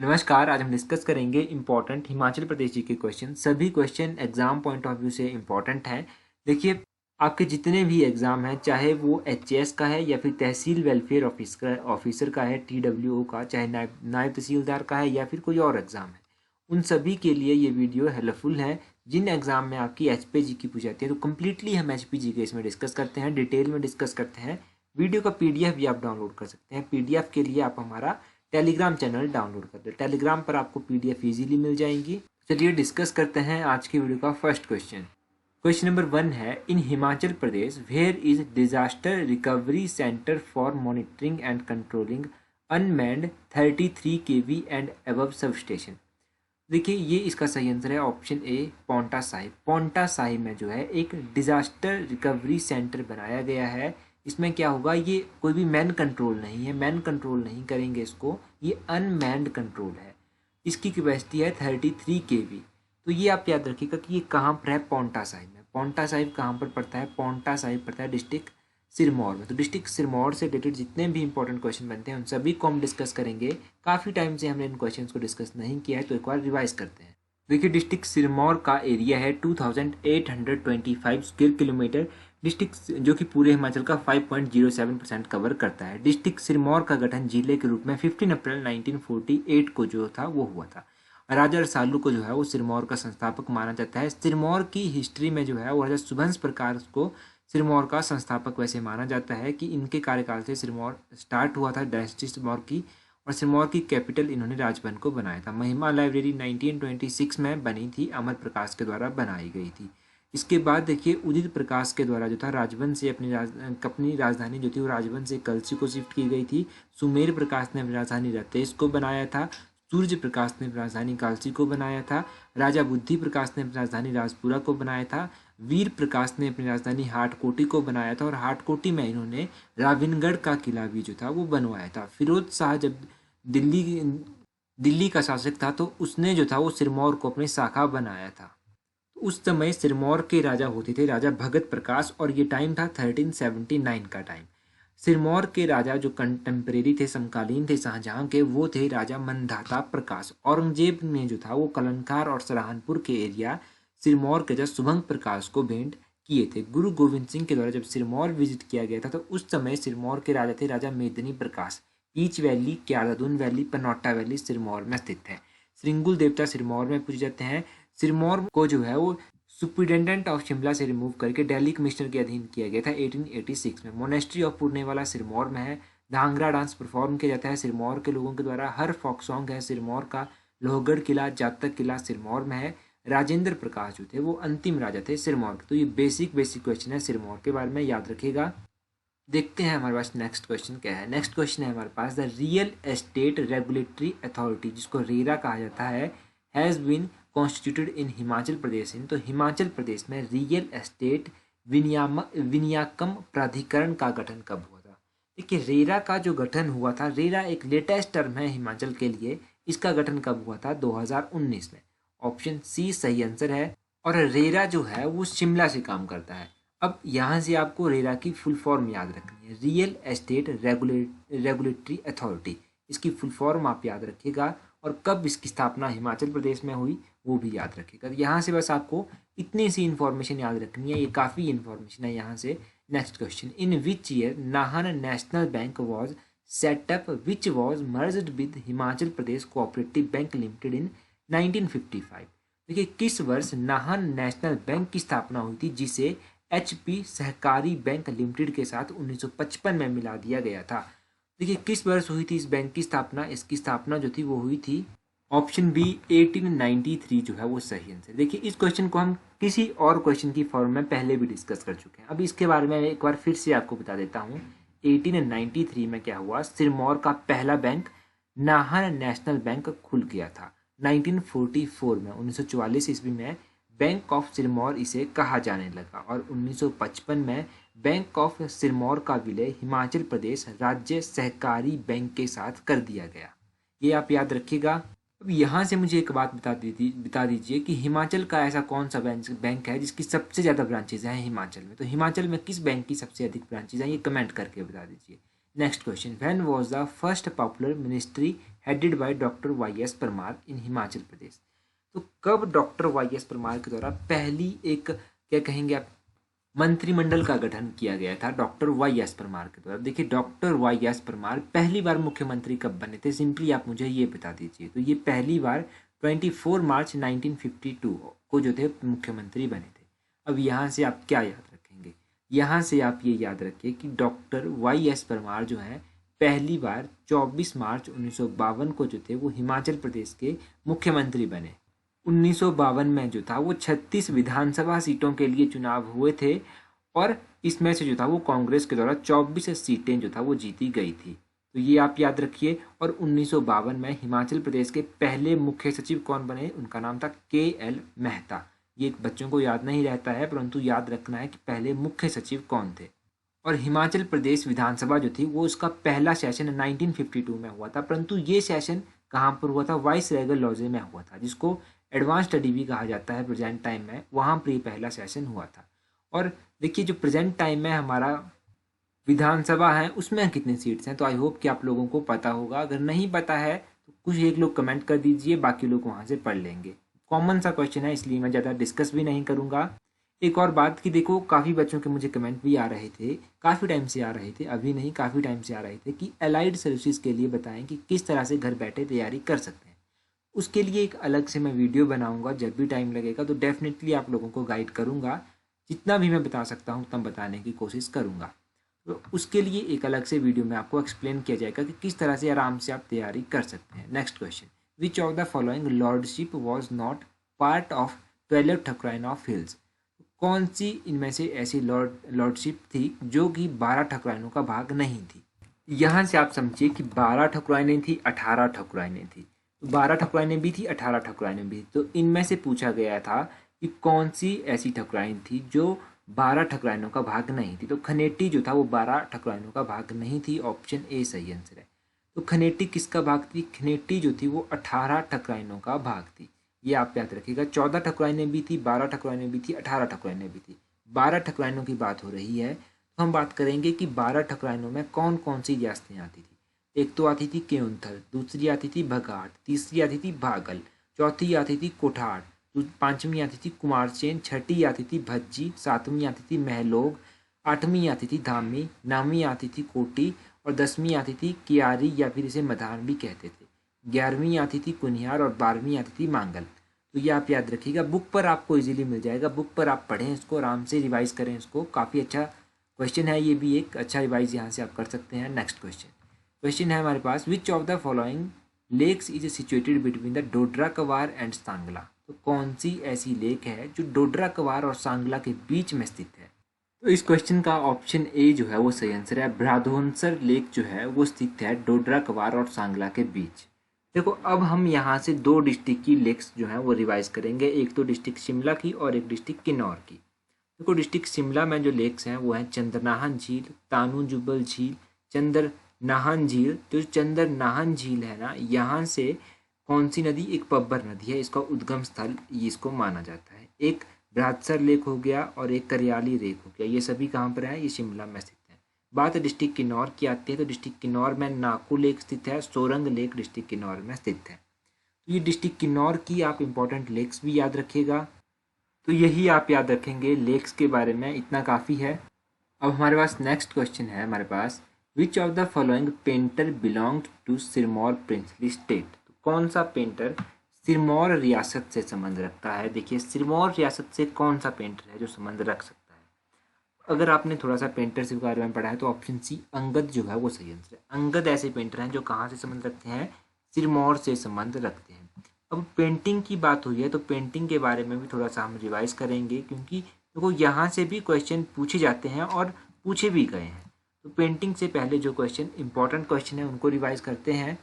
नमस्कार। आज हम डिस्कस करेंगे इम्पोर्टेंट हिमाचल प्रदेश जी के क्वेश्चन। सभी question exam point of view से इम्पोर्टेंट हैं। देखिए, आपके जितने भी एग्जाम हैं, चाहे वो एचएएस का है या फिर तहसील वेलफेयर ऑफिसर का है, टीडब्ल्यूओ का, चाहे नायब तहसीलदार का है या फिर कोई और एग्जाम है, उन सभी के लिए ये वीडियो हेल्पफुल है। जिन एग्जाम में आपकी एचपी जी की पूछी जाती है तो कम्प्लीटली हम एचपी जी के इसमें डिस्कस करते हैं, डिटेल में डिस्कस करते हैं। वीडियो का पीडीएफ भी आप डाउनलोड कर सकते हैं। पीडीएफ के लिए आप हमारा टेलीग्राम चैनल डाउनलोड कर लें। टेलीग्राम पर आपको पीडीएफ इजीली मिल जाएंगी। चलिए डिस्कस करते हैं आज की वीडियो का फर्स्ट क्वेश्चन। क्वेश्चन नंबर 1 है, in Himachal Pradesh where is disaster recovery centre for monitoring and controlling unmanned 33 KV and above sub station. देखिए, ये इसका सही आंसर है ऑप्शन ए, पांवटा साहिब। पांवटा साहिब में जो है एक डिजास्टर रिकवरी सेंटर बनाया गया है। इसमें क्या होगा, ये कोई भी मैन कंट्रोल नहीं है, मैन कंट्रोल नहीं करेंगे इसको, ये अनमैन्ड कंट्रोल है। इसकी कैपेसिटी है 33 केवी। तो ये आप याद रखिएगा कि ये कहाँ पर है, पांवटा साहिब में। पांवटा साहिब कहाँ पर पड़ता है, पांवटा साहिब पड़ता है डिस्ट्रिक्ट सिरमौर में। तो डिस्ट्रिक्ट सिरमौर से रिलेटेड जितने भी इंपॉर्टेंट क्वेश्चन बनते हैं उन सभी को हम डिस्कस करेंगे। काफ़ी टाइम से हमने इन क्वेश्चन को डिस्कस नहीं किया है, तो एक बार रिवाइज करते हैं। देखिए, डिस्ट्रिक्ट सिरमौर का एरिया है 2825 स्क्वायर किलोमीटर, डिस्ट्रिक्ट जो कि पूरे हिमाचल का 5.07% कवर करता है। डिस्ट्रिक्ट सिरमौर का गठन जिले के रूप में 15 अप्रैल 1948 को जो था वो हुआ था। राजा रसालू को जो है वो सिरमौर का संस्थापक माना जाता है। सिरमौर की हिस्ट्री में जो है वो राजा सुबंस प्रकाश को सिरमौर का संस्थापक वैसे माना जाता है कि इनके कार्यकाल से सिरमौर स्टार्ट हुआ था, डायनेस्टी सिरमौर की। और सिरमौर की कैपिटल इन्होंने राजभवन को बनाया था। महिमा लाइब्रेरी 1926 में बनी थी, अमर प्रकाश के द्वारा बनाई गई थी। इसके बाद देखिए, उदित प्रकाश के द्वारा जो था राजभवन से अपनी राजधानी जो थी वो राजभवन से कलसी को शिफ्ट की गई थी। सुमेर प्रकाश ने अपनी राजधानी रतेश को बनाया था। सूर्य प्रकाश ने राजधानी कालसी को बनाया था। राजा बुद्धि प्रकाश ने अपनी राजधानी राजपुरा को बनाया था। वीर प्रकाश ने अपनी राजधानी हाटकोटी को बनाया था और हाटकोटी में इन्होंने राविनगढ़ का किला भी जो था वो बनवाया था। फिरोज शाह जब दिल्ली का शासक था तो उसने जो था वो सिरमौर को अपनी शाखा बनाया था। उस समय सिरमौर के राजा होते थे राजा भगत प्रकाश, और ये टाइम था 1379 का टाइम। सिरमौर के राजा जो कंटेम्परेरी थे, समकालीन थे शाहजहां के, वो थे राजा मंधाता प्रकाश। औरंगजेब ने जो था वो कलंकार और सराहनपुर के एरिया सिरमौर के राजा सुभंग प्रकाश को भेंट किए थे। गुरु गोविंद सिंह के द्वारा जब सिरमौर विजिट किया गया था तो उस समय सिरमौर के राजा थे राजा मेदिनी प्रकाश। ईच valley, Kiardadun valley, Paonta valley Sirmaur में स्थित है। श्रृंगुल देवता सिरमौर में पूजे जाते हैं। सिरमौर को जो है वो सुप्रिटेंडेंट ऑफ शिमला से रिमूव करके दिल्ली कमिश्नर के अधीन किया गया था 1886 में। मोनेस्ट्री ऑफ पुरनेवाला सिरमौर में है। धांगरा डांस परफॉर्म किया जाता है सिरमौर के लोगों के द्वारा। हर फोक सॉन्ग है सिरमौर का। लोहगढ़ किला, जातक किला सिरमौर में है। राजेंद्र प्रकाश जो थे वो अंतिम राजा थे सिरमौर के। तो ये बेसिक क्वेश्चन है सिरमौर के बारे में, याद रखिएगा। देखते हैं हमारे पास नेक्स्ट क्वेश्चन क्या है। नेक्स्ट क्वेश्चन है हमारे पास, the real estate regulatory authority, जिसको रेरा कहा जाता है, has been constituted in Himachal Pradesh. तो हिमाचल प्रदेश में रियल एस्टेट विनियामक प्राधिकरण का गठन कब हुआ था? देखिए, रेरा का जो गठन हुआ था, रेरा एक लेटेस्ट टर्म है हिमाचल के लिए। इसका गठन कब हुआ था? 2019 में। ऑप्शन सी सही आंसर है। और रेरा जो है वो शिमला से काम करता है। अब यहाँ से आपको रेरा की फुल फॉर्म याद रखनी है, रियल एस्टेट रेगुलेटरी अथॉरिटी। इसकी फुल फॉर्म आप याद रखिएगा, और कब इसकी स्थापना हिमाचल प्रदेश में हुई वो भी याद रखिएगा। यहाँ से बस आपको इतनी सी इन्फॉर्मेशन याद रखनी है, ये काफ़ी इन्फॉर्मेशन है यहाँ से। Next question, in which year Nahan national bank was set up which was merged with Himachal Pradesh cooperative bank limited in 1955। देखिए, किस वर्ष नाहन नेशनल बैंक की स्थापना हुई थी, जिसे HP सहकारी बैंक लिमिटेड के साथ 1955 में मिला दिया गया था? देखिए, किस वर्ष हुई थी इस बैंक की स्थापना? इसकी स्थापना जो थी वो हुई थी ऑप्शन बी 1893 जो है वो सही आंसर। देखिए, इस क्वेश्चन को हम किसी और क्वेश्चन की फॉर्म में पहले भी डिस्कस कर चुके हैं। अब इसके बारे में एक बार फिर से आपको बता देता हूँ। 1893 में क्या हुआ, सिरमौर का पहला बैंक नाहन नेशनल बैंक खुल गया था। 1944 में 1944 ईस्वी में बैंक ऑफ सिरमौर इसे कहा जाने लगा, और 1955 में बैंक ऑफ सिरमौर का विलय हिमाचल प्रदेश राज्य सहकारी बैंक के साथ कर दिया गया। ये आप याद रखिएगा। अब यहाँ से मुझे एक बात बता दीजिए कि हिमाचल का ऐसा कौन सा बैंक है जिसकी सबसे ज़्यादा ब्रांचेज हैं हिमाचल में? तो हिमाचल में किस बैंक की सबसे अधिक ब्रांचेज हैं, ये कमेंट करके बता दीजिए। Next question, when was the first popular ministry headed by doctor Y S Parmar in Himachal Pradesh? तो कब डॉक्टर वाई एस परमार के द्वारा पहली एक क्या कहेंगे आप मंत्रिमंडल का गठन किया गया था डॉक्टर वाई एस परमार के द्वारा? देखिए, डॉक्टर वाई एस परमार पहली बार मुख्यमंत्री कब बने थे, सिंपली आप मुझे ये बता दीजिए। तो ये पहली बार 24 मार्च 1952 को जो थे मुख्यमंत्री बने थे। अब यहाँ से आप क्या याद रखेंगे? यहाँ से आप ये याद रखिए कि डॉक्टर वाई एस परमार जो है पहली बार 24 मार्च 1952 को जो थे वो हिमाचल प्रदेश के मुख्यमंत्री बने। 1952 में जो था वो 36 विधानसभा सीटों के लिए चुनाव हुए थे और इसमें से जो था वो कांग्रेस के द्वारा 24 सीटें जो था वो जीती गई थी। तो ये आप याद रखिए। और 1952 में हिमाचल प्रदेश के पहले मुख्य सचिव कौन बने? उनका नाम था KL मेहता। ये बच्चों को याद नहीं रहता है, परंतु याद रखना है कि पहले मुख्य सचिव कौन थे। और हिमाचल प्रदेश विधानसभा जो थी वो उसका पहला सेशन 1952 में हुआ था, परंतु ये सेशन कहाँ पर हुआ था? वाइस रेगल लॉजे में हुआ था, जिसको एडवांस स्टडी भी कहा जाता है प्रेजेंट टाइम में। वहाँ पर पहला सेशन हुआ था। और देखिए, जो प्रेजेंट टाइम में हमारा विधानसभा है उसमें कितनी सीट्स हैं, तो आई होप कि आप लोगों को पता होगा। अगर नहीं पता है तो कुछ एक लोग कमेंट कर दीजिए, बाकी लोग वहाँ से पढ़ लेंगे। कॉमन सा क्वेश्चन है, इसलिए मैं ज़्यादा डिस्कस भी नहीं करूँगा। एक और बात कि देखो, काफ़ी बच्चों के मुझे कमेंट भी आ रहे थे, काफ़ी टाइम से आ रहे थे, अभी नहीं काफ़ी टाइम से आ रहे थे, कि अलाइड सर्विसेज के लिए बताएं कि किस तरह से घर बैठे तैयारी कर सकते हैं। उसके लिए एक अलग से मैं वीडियो बनाऊंगा, जब भी टाइम लगेगा तो डेफिनेटली आप लोगों को गाइड करूंगा। जितना भी मैं बता सकता हूँ उतना बताने की कोशिश करूंगा। तो उसके लिए एक अलग से वीडियो में आपको एक्सप्लेन किया जाएगा कि किस तरह से आराम से आप तैयारी कर सकते हैं। Next question, which of the following lordship was not part of 12 ठकुराइन ऑफ हिल्स? कौन सी इनमें से ऐसी लॉर्डशिप थी जो कि 12 ठकुराइनों का भाग नहीं थी? यहाँ से आप समझिए कि 12 ठकुराइनें थी, 18 ठकुराइनें थी। 12 ठकुराइनें भी थी, 18 ठकुराइनें भी थी। तो इनमें से पूछा गया था कि कौन सी ऐसी ठकुराइन थी जो 12 ठकुराइनों का भाग नहीं थी। तो खनेटी जो था वो 12 ठकुराइनों का भाग नहीं थी। ऑप्शन ए सही आंसर है। तो खनेटी किसका भाग थी? खनेटी जो थी वो 18 ठकुराइनों का भाग थी। ये आप याद रखिएगा। 14 ठकुराइनें भी थी, 12 ठकुराइनें भी थी, 18 ठकुराइनें भी थी। 12 ठकुराइनों की बात हो रही है। तो हम बात करेंगे कि 12 ठकुराइनों में कौन कौन सी रियासतें आती थी। एक तो आती थी केउंथल, दूसरी आती थी भगाट, तीसरी आती थी भागल, चौथी आती थी कोठार, पांचवी आती थी कुमारसेन, छठी आती थी भज्जी, सातवीं आती थी महलोग, आठवीं आती थी धामी, नौवीं आती थी कोटी और 10वीं आती थी कियारी या फिर इसे मधान भी कहते थे। 11वीं आती थी कुनिहार और 12वीं आती थी मांगल। तो ये आप याद रखिएगा, बुक पर आपको इजीली मिल जाएगा। बुक पर आप पढ़ें इसको, आराम से रिवाइज करें इसको। काफ़ी अच्छा क्वेश्चन है, ये भी एक अच्छा रिवाइज यहाँ से आप कर सकते हैं। नेक्स्ट क्वेश्चन है हमारे पास, which of the following lakes is situated between the Dodra Kwar and Sangla? तो कौन सी ऐसी लेक है जो डोडरा कवार और सांगला के बीच में स्थित है? तो इस क्वेश्चन का ऑप्शन ए जो है वो सही आंसर है। ब्राधोनसर लेक जो है वो स्थित है डोडरा कवार और सांगला के बीच। देखो, अब हम यहाँ से दो डिस्ट्रिक्ट की लेक्स जो है वो रिवाइज करेंगे। एक तो डिस्ट्रिक्ट शिमला की और एक डिस्ट्रिक्ट किन्नौर की। देखो, डिस्ट्रिक्ट शिमला में जो लेक्स हैं वो हैं चंद्रनाहन झील, तानू जुबल झील, चंद्रनाहन झील। तो चंद्रनाहन झील है ना, यहाँ से कौन सी नदी? एक पब्बर नदी है, इसका उद्गम स्थल इसको माना जाता है। एक ब्रादसर लेक हो गया और एक करियाली लेक हो गया। ये सभी कहाँ पर है? ये शिमला में स्थित है। बात डिस्ट्रिक्ट किन्नौर की आती है तो डिस्ट्रिक्ट किन्नौर में नाकू लेक स्थित है, सोरंग लेक डिस्ट्रिक्ट किन्नौर में स्थित है। तो ये डिस्ट्रिक्ट किन्नौर की आप इंपॉर्टेंट लेक्स भी याद रखिएगा। तो यही आप याद रखेंगे लेक्स के बारे में, इतना काफ़ी है। अब हमारे पास नेक्स्ट क्वेश्चन है हमारे पास, which of the following painter belong to Sirmaur princely state? तो कौन सा पेंटर सिरमौर रियासत से संबंध रखता है? देखिए, सिरमौर रियासत से कौन सा पेंटर है जो संबंध रख सकता है? अगर आपने थोड़ा सा पेंटर के बारे में पढ़ा है तो ऑप्शन सी अंगद जो है वो सही आंसर है। अंगद ऐसे पेंटर हैं जो कहाँ से संबंध रखते हैं? सिरमौर से संबंध रखते हैं। अब पेंटिंग की बात हुई है तो पेंटिंग के बारे में भी थोड़ा सा हम रिवाइज करेंगे, क्योंकि देखो यहाँ से भी क्वेश्चन पूछे जाते हैं और पूछे भी गए हैं। तो पेंटिंग से पहले जो क्वेश्चन इंपॉर्टेंट क्वेश्चन है उनको रिवाइज करते हैं।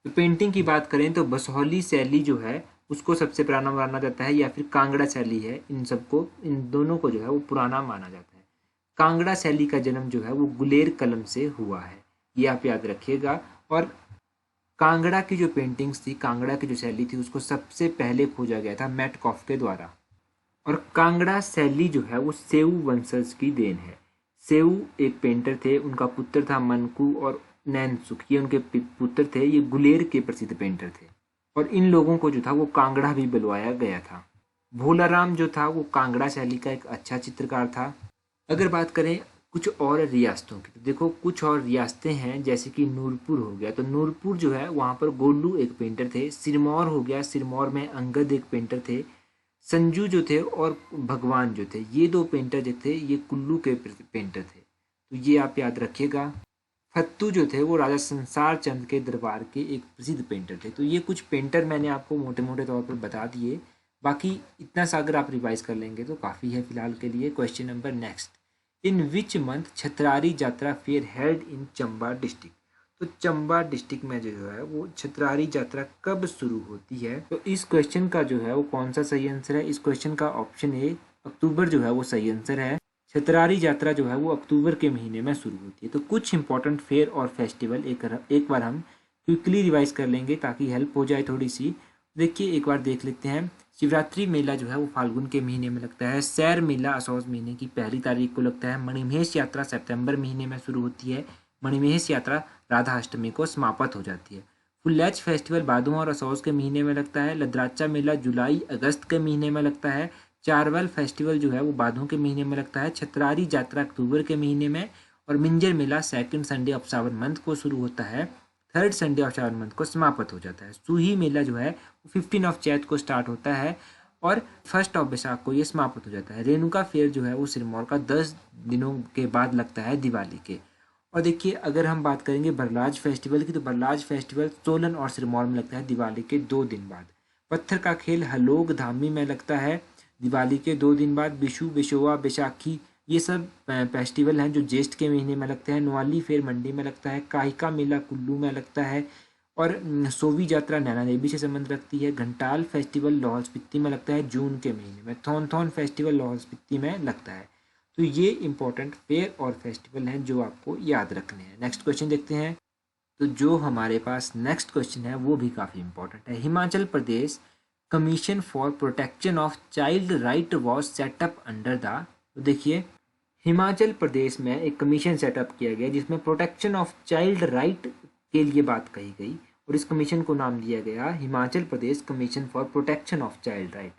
तो पेंटिंग की बात करें तो बसौली शैली जो है उसको सबसे पुराना माना जाता है, या फिर कांगड़ा शैली है। इन दोनों को जो है वो पुराना माना जाता है। कांगड़ा शैली का जन्म जो है वो गुलेर कलम से हुआ है, ये आप याद रखिएगा। और कांगड़ा की जो पेंटिंग्स थी, कांगड़ा की जो शैली थी, उसको सबसे पहले खोजा गया था मेटकॉफ के द्वारा। और कांगड़ा शैली जो है वो सेऊ वंशज की देन है। सेऊ एक पेंटर थे, उनका पुत्र था मनकू, और नैनसुख ये उनके पुत्र थे। ये गुलेर के प्रसिद्ध पेंटर थे और इन लोगों को जो था वो कांगड़ा भी बुलवाया गया था। भोलाराम जो था वो कांगड़ा शैली का एक अच्छा चित्रकार था। अगर बात करें कुछ और रियासतों की, तो देखो कुछ और रियासतें हैं जैसे कि नूरपुर हो गया, तो नूरपुर जो है वहाँ पर गोलू एक पेंटर थे। सिरमौर हो गया, सिरमौर में अंगद एक पेंटर थे। संजू जो थे और भगवान जो थे, ये दो पेंटर जो थे ये कुल्लू के पेंटर थे, तो ये आप याद रखिएगा। फत्तू जो थे वो राजा संसार चंद के दरबार के एक प्रसिद्ध पेंटर थे। तो ये कुछ पेंटर मैंने आपको मोटे मोटे तौर पर बता दिए, बाकी इतना सा अगर आप रिवाइज कर लेंगे तो काफ़ी है फिलहाल के लिए। Question number next, in which month Chhatrari yatra fair held in Chamba district. तो चंबा डिस्ट्रिक्ट में जो है वो छतरारी यात्रा कब शुरू होती है। तो इस क्वेश्चन का जो है वो कौन सा सही आंसर है, इस क्वेश्चन का ऑप्शन ए अक्टूबर जो है वो सही आंसर है। छतरारी यात्रा जो है वो अक्टूबर के महीने में शुरू होती है। तो कुछ इंपॉर्टेंट फेयर और फेस्टिवल एक बार हम क्विकली रिवाइज कर लेंगे ताकि हेल्प हो जाए थोड़ी सी। देखिए एक बार देख लेते हैं। शिवरात्रि मेला जो है वो फाल्गुन के महीने में लगता है। सैर मेला असौज महीने की 1 तारीख को लगता है। मणिमहेश यात्रा सितंबर महीने में शुरू होती है। मणिमहेश यात्रा राधा अष्टमी को समाप्त हो जाती है। फुल्लैच फेस्टिवल भादों और असौज के महीने में लगता है। लद्राचा मेला जुलाई अगस्त के महीने में लगता है। चारवल फेस्टिवल जो है वो भादों के महीने में लगता है। छतरारी यात्रा अक्टूबर के महीने में, और Minjar Mela second Sunday of Sawan month को शुरू होता है, third Sunday of Sawan month को समाप्त हो जाता है। सूही मेला जो है 15 ऑफ चैत को स्टार्ट होता है और 1 ऑफ बैसाख को ये समाप्त हो जाता है। रेणुका फेयर जो है वो सिरमौर का 10 दिनों के बाद लगता है दिवाली के। और देखिए अगर हम बात करेंगे बरलाज फेस्टिवल की, तो बरलाज फेस्टिवल सोलन और सिरमौर में लगता है दिवाली के 2 दिन बाद। पत्थर का खेल हलोग धामी में लगता है दिवाली के 2 दिन बाद। बिशु, बिशोआ, बैसाखी ये सब फेस्टिवल हैं जो ज्येष्ठ के महीने में लगते हैं। नवाली फेर मंडी में लगता है। काहिका मेला कुल्लू में लगता है। और सोवी यात्रा नैना देवी से संबंध रखती है। घंटाल फेस्टिवल लाहौल स्पीति में लगता है जून के महीने में। थॉन फेस्टिवल लाहौल स्पीति में लगता है। तो ये इंपॉर्टेंट फेयर और फेस्टिवल हैं जो आपको याद रखने हैं। नेक्स्ट क्वेश्चन देखते हैं। तो जो हमारे पास नेक्स्ट क्वेश्चन है वो भी काफ़ी इंपॉर्टेंट है। Himachal Pradesh commission for protection of child right was set up under the. तो देखिए हिमाचल प्रदेश में एक कमीशन सेटअप किया गया जिसमें प्रोटेक्शन ऑफ चाइल्ड राइट के लिए बात कही गई और इस कमीशन को नाम दिया गया Himachal Pradesh commission for protection of child right.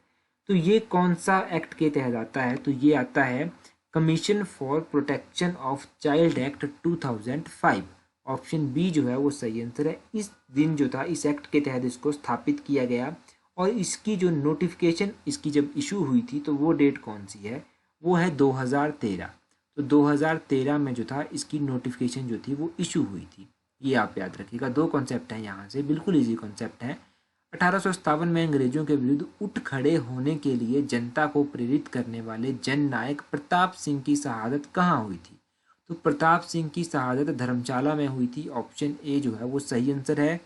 तो ये कौन सा एक्ट के तहत आता है, तो ये आता है commission for protection of child act 2005। Option B जो है वो सही आंसर है। इस दिन जो था इस एक्ट के तहत इसको स्थापित किया गया और इसकी जो नोटिफिकेशन इसकी जब इशू हुई थी तो वो डेट कौन सी है, वो है 2013। तो 2013 में जो था इसकी नोटिफिकेशन जो थी वो इशू हुई थी। ये आप याद रखिएगा। 2 कॉन्सेप्ट हैं यहाँ से, बिल्कुल इजी कॉन्सेप्ट हैं। 1857 में अंग्रेजों के विरुद्ध उठ खड़े होने के लिए जनता को प्रेरित करने वाले जन नायक प्रताप सिंह की शहादत कहाँ हुई थी। तो प्रताप सिंह की शहादत धर्मशाला में हुई थी। ऑप्शन ए जो है वो सही आंसर है।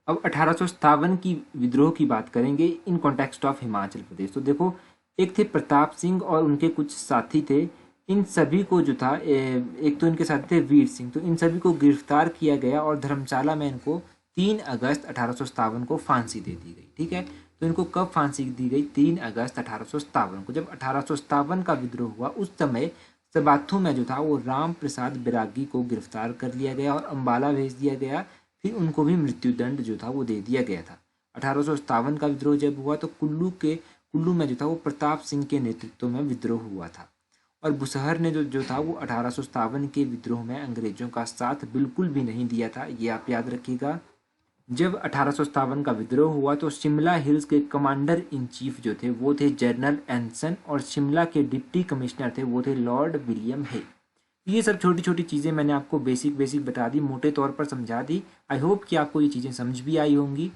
अब 1857 की विद्रोह की बात करेंगे in context of Himachal Pradesh. तो देखो एक थे प्रताप सिंह और उनके कुछ साथी थे। इन सभी को जो था एक तो इनके साथी थे वीर सिंह, तो इन सभी को गिरफ्तार किया गया और धर्मशाला में इनको 3 अगस्त 1857 को फांसी दे दी गई। ठीक है, तो इनको कब फांसी दी गई, 3 अगस्त 1857 को। जब 1857 का विद्रोह हुआ उस समय सबाथू में जो था वो राम प्रसाद बैरागी को गिरफ्तार कर लिया गया और अम्बाला भेज दिया गया। फिर उनको भी मृत्युदंड जो था वो दे दिया गया था। 1857 का विद्रोह जब हुआ तो कुल्लू में जो था वो प्रताप सिंह के नेतृत्व में विद्रोह हुआ था और बुसहर ने जो था वो 1857 के विद्रोह में अंग्रेजों का साथ बिल्कुल भी नहीं दिया था। ये आप याद रखिएगा। जब 1857 का विद्रोह हुआ तो शिमला हिल्स के कमांडर इन चीफ जो थे वो थे जनरल एंसन और शिमला के डिप्टी कमिश्नर थे वो थे लॉर्ड विलियम हे। ये सब छोटी छोटी चीज़ें मैंने आपको बेसिक बता दी, मोटे तौर पर समझा दी। आई होप कि आपको ये चीज़ें समझ भी आई होंगी।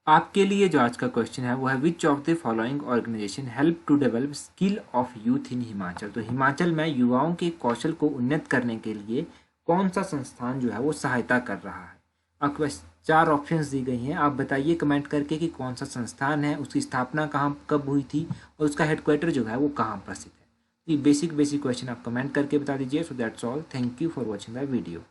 आपके लिए जो आज का क्वेश्चन है वो है which of the following organization help to develop skill of youth in Himachal. तो हिमाचल में युवाओं के कौशल को उन्नत करने के लिए कौन सा संस्थान जो है वो सहायता कर रहा है। आपके पास 4 ऑप्शंस दी गई हैं। आप बताइए कमेंट करके कि कौन सा संस्थान है, उसकी स्थापना कहाँ कब हुई थी और उसका हेडक्वार्टर जो है वो कहाँ पर स्थित है। ये बेसिक क्वेश्चन आप कमेंट करके बता दीजिए। So that's all, thank you for watching the video.